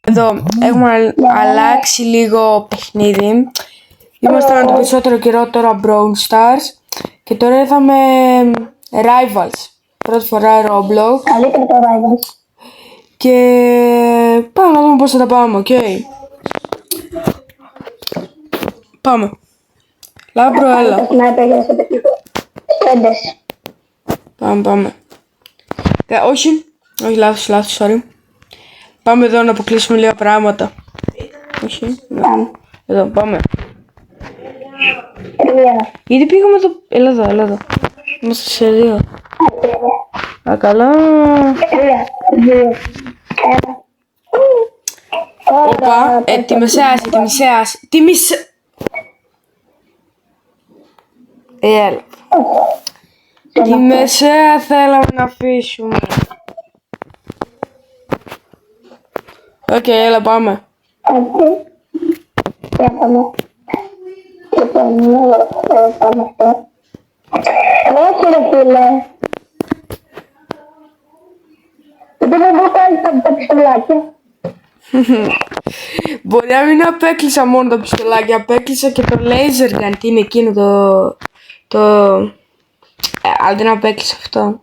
Εδώ έχουμε αλλάξει λίγο παιχνίδι. Είμαστε ένα το περισσότερο καιρό τώρα Brawl Stars και τώρα ήρθαμε Rivals. Πρώτη φορά Roblox. Καλύτερα το Rivals. Και πάμε να δούμε πώς θα τα πάμε, οκ. Πάμε. Λάμπρο, έλα. Το sniper για να σε πετύχω. Σπέντες. Πάμε. Όχι, λάθος, sorry. Πάμε εδώ να αποκλείσουμε λίγα πράγματα. Όχι, Πάμε. εδώ, πάμε. Τρία. Γιατί πήγαμε εδώ, έλα εδώ. Είμαστε σε δύο. Α, καλά. Τρία. Δύο. Ένα. Όπα, τη μεσαίας. Έλα. Τη μεσαία θέλαμε να αφήσουμε. Οκ, έλα πάμε. Για πάμε. Λοιπόν, πάμε αυτό. Όχι ρε φίλε. Δεν μου κάνεις τα πιστολάκια. Μπορεί να μην απέκλεισα μόνο τα πιστολάκια, απέκλεισα και το laser gun. Τι είναι εκείνο αλλά δεν απέκλεισα αυτό.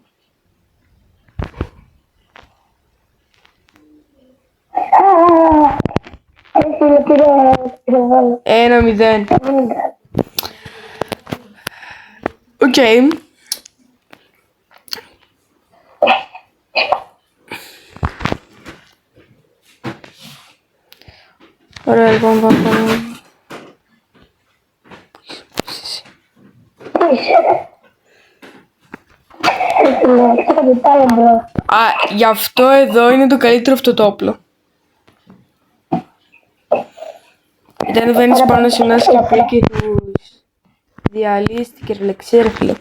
Φίλε, πήρε βάλω. 1-0. Οκ. Ωραία, λοιπόν, πάμε. Α, γι' αυτό εδώ είναι το καλύτερο αυτό το όπλο. Γιατί ανεβαίνεις πάνω σε ένα σκαπί και τους διαλύεις την κυριολεξία, ρε φίλε.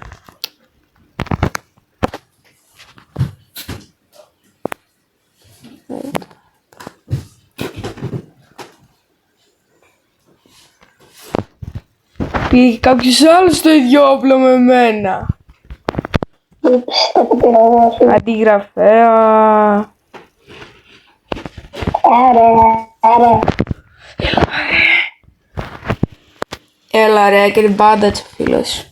Πήγε κάποιος άλλος το ίδιο όπλο με εμένα. Αντιγραφέα. Έλα ρε, και την πάντα της ο φίλος.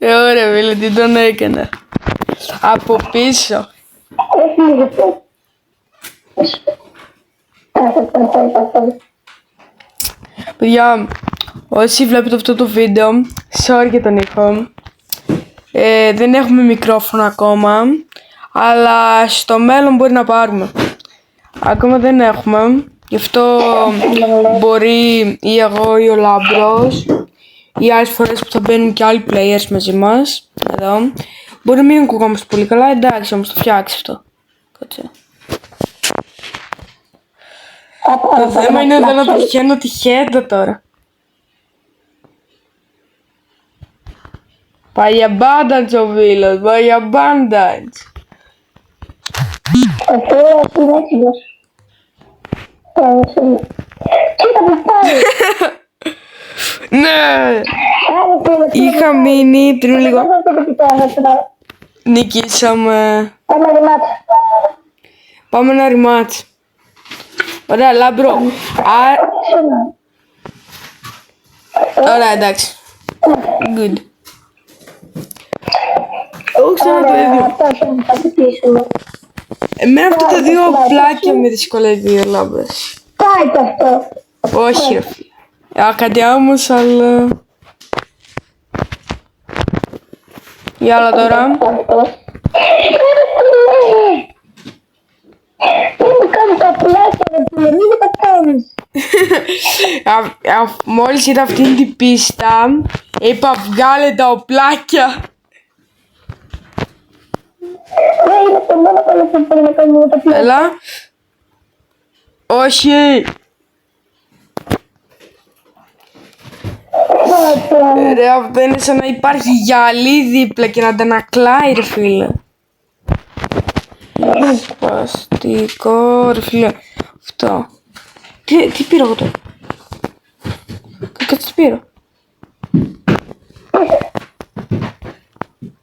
Ωραία φίλε, τι τον έκανα. Από πίσω. Παιδιά, όσοι βλέπετε αυτό το βίντεο, sorry για τον ήχο. Δεν έχουμε μικρόφωνο ακόμα, αλλά στο μέλλον μπορεί να πάρουμε. Ακόμα δεν έχουμε, γι' αυτό μπορεί ή εγώ ή ο Λάμπρος ή άλλες φορές που θα μπαίνουν και άλλοι players μαζί μας, εδώ. Μπορεί να μην ακουγόμαστε πολύ καλά, εντάξει, όμως το φτιάξει αυτό. Κάτσε. Το θέμα είναι εδώ να πετυχαίνω τη χέντα τώρα. Πάει abundance ο φίλος, πάει abundance. Αυτό είναι έτοιμος. Κοίτα που πάει. Ναι! Είχα μείνει, τρίνω λίγο. Νικήσαμε. Πάμε ένα rematch. Ωραία, Λάμπρο. Ωραία, εντάξει. Good. Εγώ ξανά το ίδιο. Εμένα αυτά τα δύο πλάκια με δυσκολεύει ο Λάμπρος. Πάει το αυτό. Όχι ρε φίλε. Κάτι όμως, αλλά... Για άλλα τώρα. Δεν κάνω τα πλάκια, δεν τα κάνεις. Μόλις είδα αυτήν την πίστα, είπα βγάλε τα οπλάκια. Είναι το μόνο που πρέπει να κάνουμε τα πλάκια. Έλα. Όχι. Ρε, αυτό είναι σαν να υπάρχει γυαλί δίπλα και να αντανακλάει ρε φίλε. Σπαστικό ρε φίλε. Αυτό. Τι πήρα εγώ τώρα. Κάτσε τι πήρα.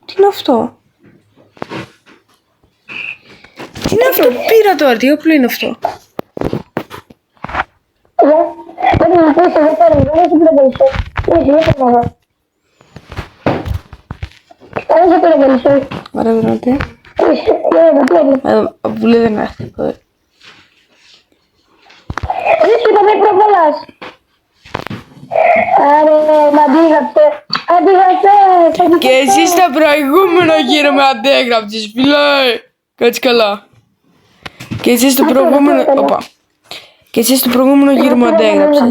Τι είναι αυτό. αυτό που πήρα τώρα, τι όπλο είναι αυτό. Δεν μου πεις, δεν παίρνει, δεν έχει πυροβολισό. Δεν έχει πυροβολισό. Δεν έχει πυροβολισό. Ωραία, βράδυ. Που λέει δεν έρθει. Ρίσκει το μη προβολάς. Άρα, με αντίγραψε. Αντίγραψε. Και εσύ στα προηγούμενο γύρο με αντέγραψες, φιλέ. Κάτσε καλά. Και εσύ στο προηγούμενο... Οπα. Και εσύ στο προηγούμενο γύρο μου αντέγραψες.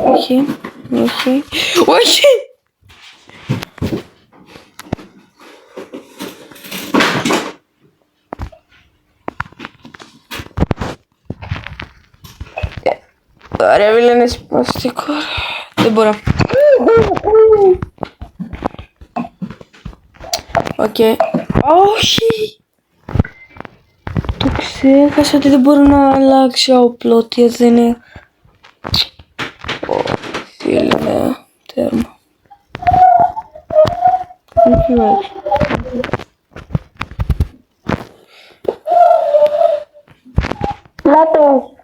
Όχι. Όχι. Όχι! Ωραία, μην λένε σπαστικό. Δεν μπορώ. Οκ. Όχι! Το ξέχασα ότι δεν μπορώ να αλλάξω όπλο. Τι δεν είναι. Φίλε, τέρμα. Λάτος.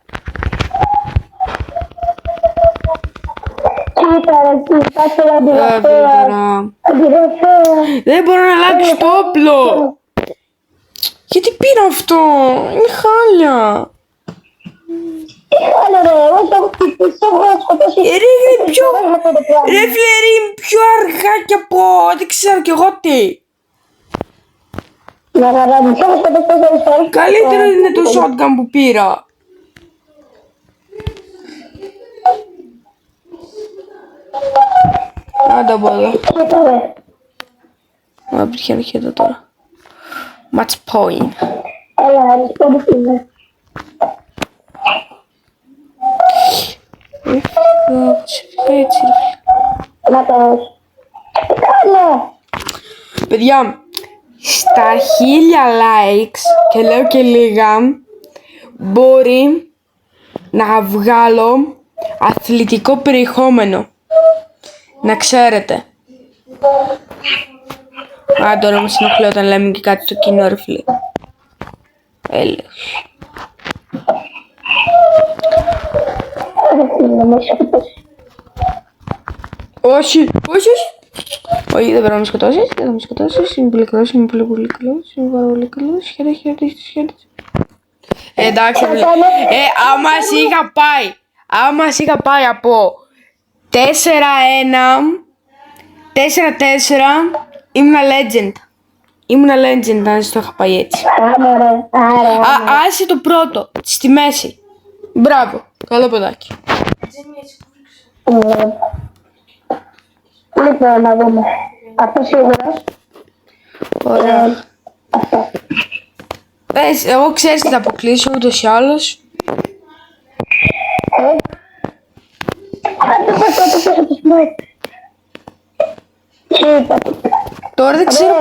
Κοίτα ρε, κοίτα το αντιγραφέα. Δεν μπορώ να αλλάξω το όπλο. Γιατί πήρα αυτό. Είναι χάλια. Άλλο ρε, εγώ το έχω σκοτώσει. Ρε φίλε, είναι πιο αργά και από... Δεν ξέρω κι εγώ τι. Να γαράμεις, έχω σκοτώσει 4 φορές. Καλύτερο είναι το shotgun που πήρα. Άντε από εδώ. Κοίτα ρε. Να πηγαίνω και εδώ τώρα. Match point. Έλα, αριστό μου φίλε. Έτσι ρε. Λάτος. Τι κάνω. Παιδιά, στα 1000 likes, και λέω και λίγα, μπορεί να βγάλω αθλητικό περιεχόμενο. Να ξέρετε. Α, τώρα μου συνοχλεί όταν λέμε και κάτι στο κοινό, ρε φίλε. Έλεος. Όχι, όχι, όχι. Όχι, δεν πρέπει να με σκοτώσεις, δεν θα με σκοτώσεις. Είμαι πολύ καλός, είμαι πολύ καλός, είμαι πάρα πολύ καλός. Χαίρετε. Εντάξει, άμα είχα πάει από 4-1, 4-4, ήμουνα legend αν το είχα πάει έτσι. Άσε το πρώτο, στη μέση. Μπράβο, καλό παιδάκι. Λοιπόν, να δούμε. Αυτό σίγουρα. Ωραία. Αυτό. Εγώ ξέρεις τι θα αποκλείσω ούτως ή άλλως. Αυτό πίσω από το snipe. Κοίτα. Τώρα δεν ξέρω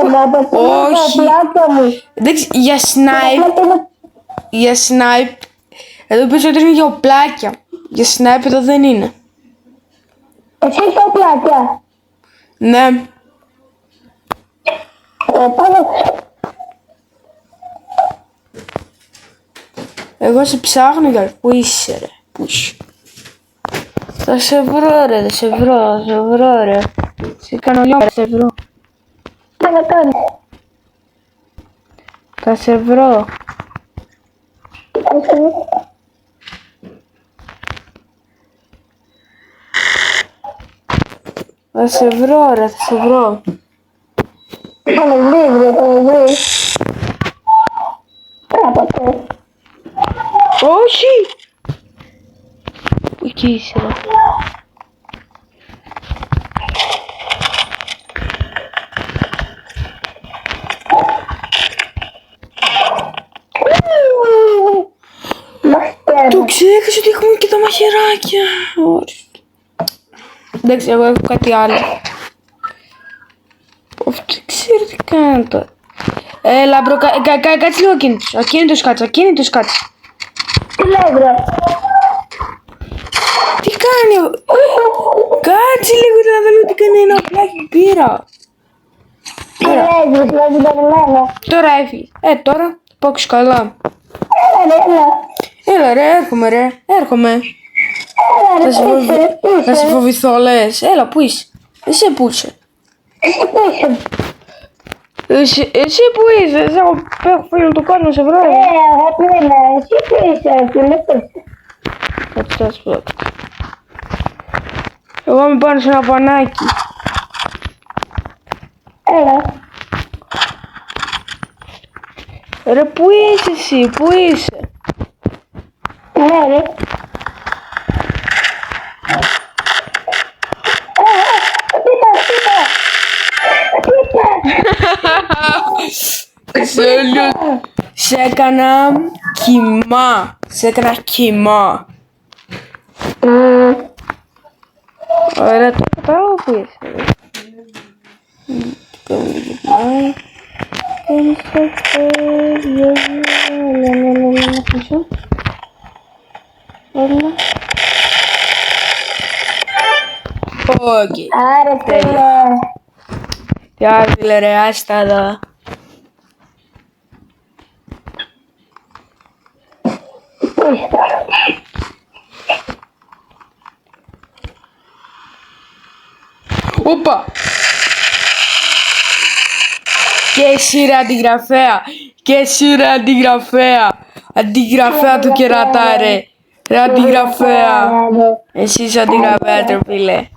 που... Όχι. Για snipe. Εδώ πίσω ότι είναι για οπλάκια. Για snipe εδώ δεν είναι. Εσύ είσαι οπλάκια. Ναι. Πάνω. Εγώ σε ψάχνω για πού είσαι ρε. Πού είσαι. Θα σε βρω ρε, θα σε βρω ρε. Σε κάνω λίγο, θα σε βρω. Τι να κάνεις. Θα σε βρω. Θα σε βρω ρε, θα σε βρω. Θα με βρει, θα με βρει. Κάποτε. Όχι! Εκεί είσαι ρε. Το ξέχασα ότι έχουμε και τα μαχαιράκια. Όχι. Εντάξει, εγώ έχω κάτι άλλο. Αυτό δεν ξέρω τι κάνω τώρα. Έλα μπρο, κάτσε λίγο ακίνητος. Ακίνητος κάτσε. Τι λέει βρε. Τι κάνει. Κάτσε λίγο να δω τι κάνει ένα απλάκι που πήρα. Έφυγες, δηλαδή περιμένω. Τώρα έφυγε. Τώρα πόξω καλά. Έλα. Έλα ρε, έρχομαι ρε, έρχομαι. Έλα ρε, Θα σε φοβηθώ λες. Έλα, πού είσαι. Εσύ πού είσαι. Εσύ πού είσαι. Εσύ που είσαι, έχω φίλο του κόσμου σε βράδυ. Αγάπη μου, εσύ που είσαι, φίλε, πού είσαι. Έτσι θα σου πω. Εγώ είμαι πάνω σε ένα πανάκι. Έλα. Ρε, πού είσαι εσύ, πού είσαι. Ναι, ρε. Σε έκανα κοιμά. Σε έκανα κοιμά. Ωραία, το κατάλαβα που είσαι. Όχι. Άρα, φίλε. Τι άδειλε ρε, άστα εδώ. Πού είσαι τώρα. Οπα! Και εσύ ρε αντιγραφέα. Και εσύ ρε αντιγραφέα. Αντιγραφέα του κερατά ρε. Ρε αντιγραφέα. Εσύ είσαι αντιγραφέα ρε φίλε.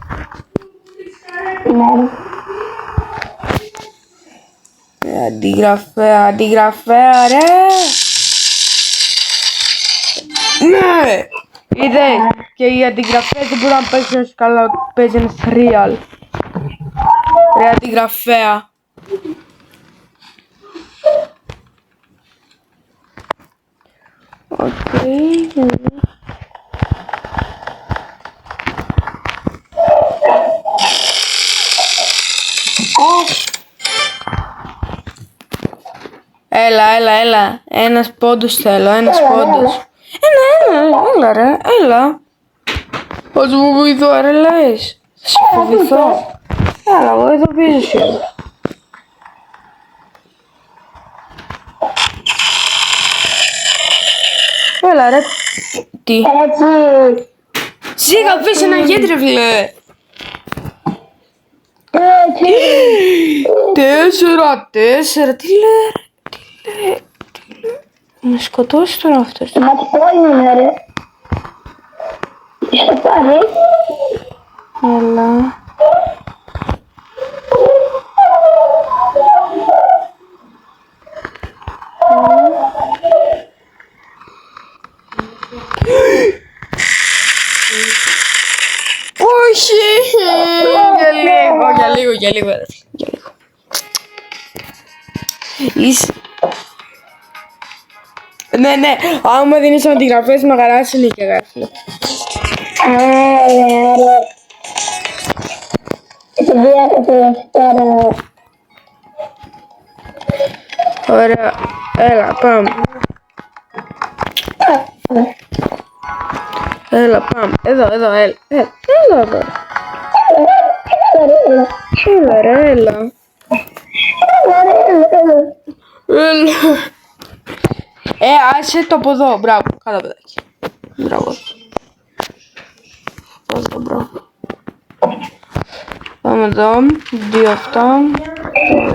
Ρε αντιγραφέα, αντιγραφέα ρε. Ναι! Είδες, και οι αντιγραφές δεν μπορούν να παίξουν όσο καλά παίζει ένας real. Ρε αντιγραφέα. Οκ. Έλα. Ένας πόντος θέλω, ένας πόντος. Έλα ρε, έλα. Πώς μου βοηθώ ρε λες. Θα σε φοβηθώ. Έλα, εγώ εδώ πίσω σου. Έλα ρε. Τι. Έτσι. Σίγα πες ένα γέντ ρε φίλε. Έτσι. 4, τι λέει. Με σκοτώσει τώρα αυτός. Μα τι πόνιμε ρε. Τι στο πάρει. Έλα. Όχι! Για λίγο. Είσαι... Ναι, άμα δίνεις αντιγραφές με αγαράσει είναι και γράφει. Άρα. Επειδή έχετε τώρα. Ωραία, έλα πάμε. Έλα πάμε, εδώ, έλα εδώ. Έλα ρε, έλα. Άσε το από εδώ, μπράβο, κάτω παιδάκι. Μπράβο. Μπράβο. Πάμε εδώ, 2 αυτά.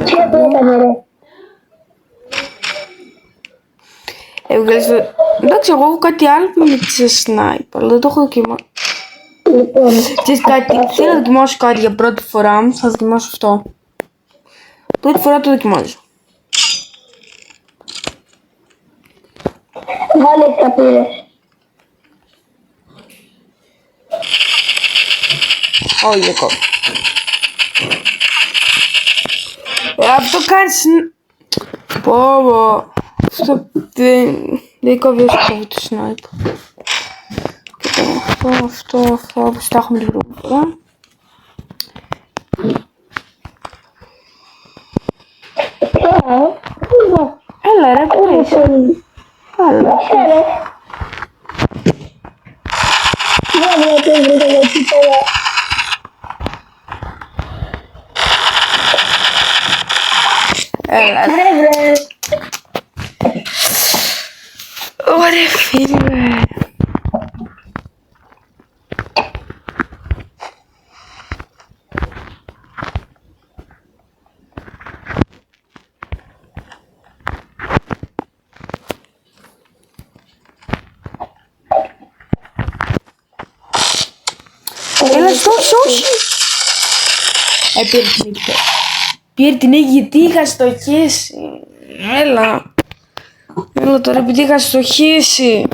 Τι έκανε ρε. Έβγαλες το... Εντάξει, εγώ έχω κάτι άλλο που με τη sniper, αλλά δεν το έχω δοκιμάσει. Λοιπόν. Ξέρεις κάτι, θέλω να δοκιμάσω κάτι για πρώτη φορά, θα δοκιμάσω αυτό. Πρώτη φορά το δοκιμάζω. Βάλε καπήρες. Όχι, ακόμα. Αυτό κάνεις... Πω. Αυτό δεν κόβει όσο κόβει το sniper. Αυτό, όπως τα έχουμε την πρώτη φορά. Έλα ρε, πού είσαι. Έλα. Έλα. Βρε. Ωραία φίλε. Έλα, όχι. Πήρε την νίκη. Πήρε την νίκη γιατί είχα στοχίσει. Έλα. Έλα τώρα επειδή είχα στοχίσει.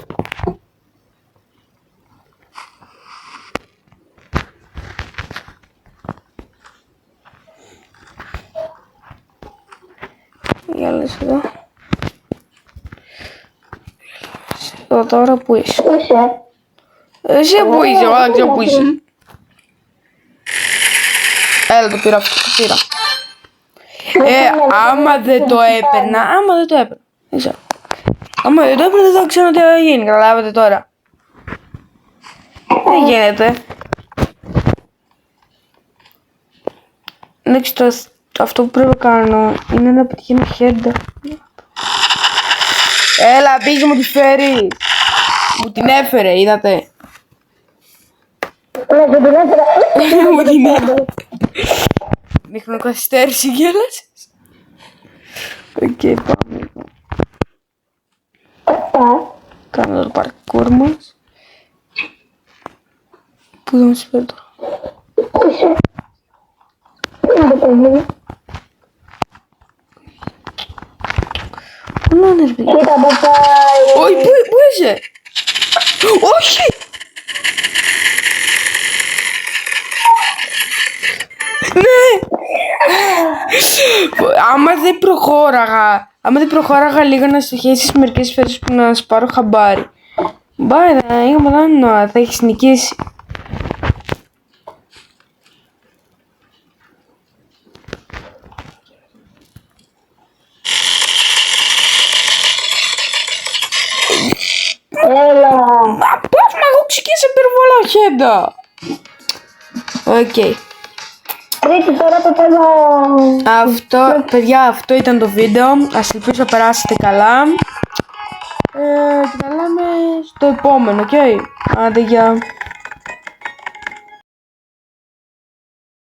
Για λες εδώ. Εδώ τώρα που είσαι. Πού είσαι? Εσύ που είσαι, εγώ δεν ξέρω που είσαι. Έλα το πήρα αυτό, το πήρα. Άμα δεν το έπαιρνα, δεν ξέρω. Άμα δεν το έπαιρνα δεν θα ξέρω τι θα γίνει, καταλάβατε τώρα. Δεν γίνεται. Εντάξει, αυτό που πρέπει να κάνω είναι να πετυχαίνω χέντα. Έλα, πήγε μου τη φέρει. Μου την έφερε, είδατε. Ναι, δεν την έφερα. Μου την έφερε. Δείχνω καθυστέρηση γέλασες. Οκ, πάμε. Κάνω το παρκούρ μας. Πού θα μας φέρει τώρα. Πού είσαι? Είναι το παιδί. Πού να είναι ρε παιδί. Κοίτα παπάει. Όχι, πού είσαι. Όχι. Ναι. Άμα δεν προχώραγα λίγο να στοχίσεις μερικές φορές που να σπάρω χαμπάρι. Μπάρε, είχαμε δάνει, θα έχεις νικήσει. Έλα. Μα πώς μ' έχω ξεκίνησε υπερβολά χέντα. Οκ. Τρίτη φορά το θέλω. Αυτό, παιδιά, αυτό ήταν το βίντεο. Ας ελπίζω να περάσετε καλά. Και τα λέμε στο επόμενο, οκ. Άντε, γεια.